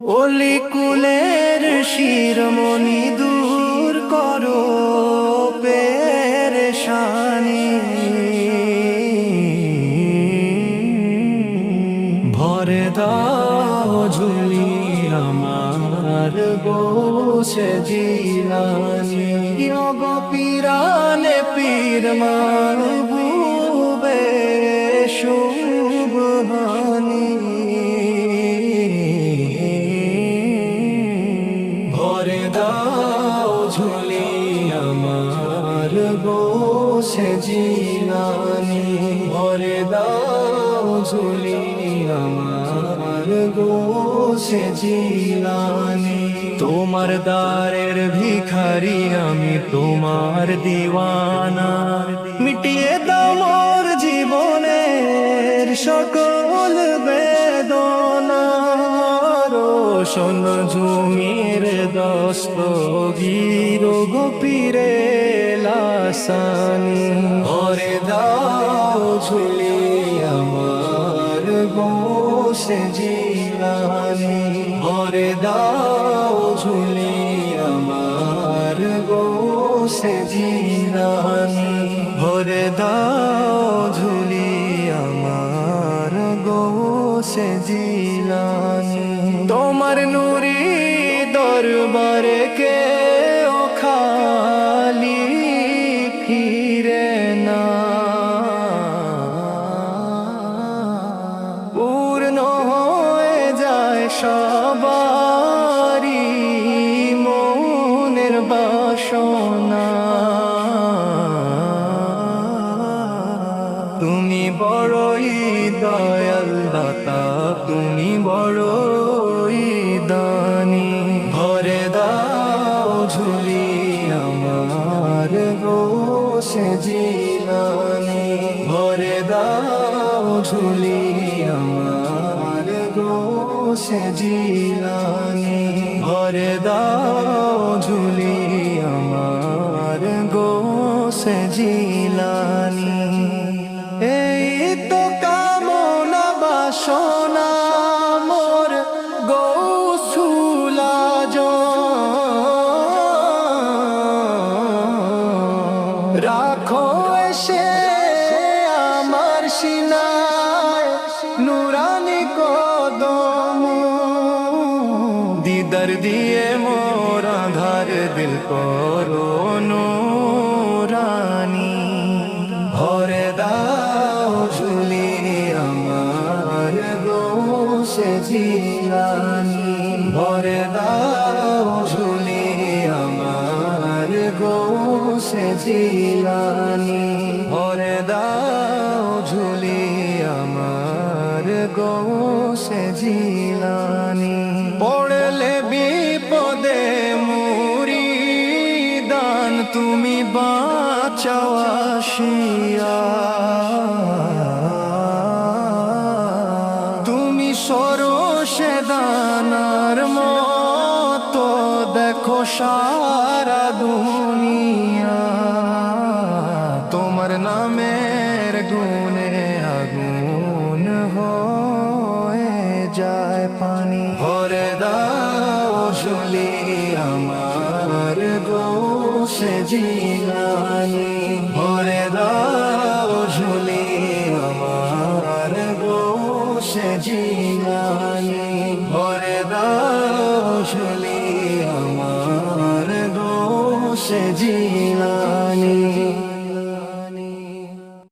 অলিকুলের শিরোমণি দূর করো পেরেশানি, ভরে দাও ঝুলি আমার বসে জিলানি। গো পিরানে পীর মাহবুবে শুভহানি, ভরে দাও ঝুলি আমার বসে জিলানি। ভরে দাও ঝুলি আমার বসে জিলানি। তোমার দ্বারের ভিখারি আমি, তোমার দিওয়ানা। মিটিয়ে দাও মোর জীবনের সকল বেদনা। রোশন ঝুমির দস্তগীর গোপীরে লাসানি। ভরে দাও ঝুলি আমার বসে জিলানি। ভরে দাও ঝুলি আমার বসে জিলানি। ভরে দাও ঝুলি আমার বসে জিলানি। তোমার নুরি দরবারে কে ও খালি ফিরে না, পূর্ণ হয়ে যায় সবারই মনের বাসনা। তুমি বড়ই দয়াল দাতা, তুমি বড়ই দানি। ভরে দাও ঝুলি আমার বসে জিলানি। ভরে দাও ঝুলি আমার বসে জিলানি। ভরে দাও ঝুলি আমার বসে জিলানি। এই তো কামনা বাসনা মোর গৌসুল আজম। রাখো এসে আমার সিনায় নুরানি কদম। দিদার দিয়ে মোর আধার দিল করো নুরানি। ভরে দাও ঝুলি আমার বসে জিলানি। ভরে দাও ঝুলি আমার বসে জিলানি। ভরে দাও ঝুলি আমার বসে জিলানি। পড়লে বিপদে মুরিদান তুমি বাঁচাও আসিয়া। তুমি সরষে দানার মতো দেখো সারা দুনিয়া। তোমার নামের গুণে আগুন হয়ে যায় পানি। ভরে দাও ঝুলি আমার বসে জিলানি। ভরে দাও ঝুলি আমার বসে জিলানি। ভরে দাও ঝুলি আমার বসে জিলানি।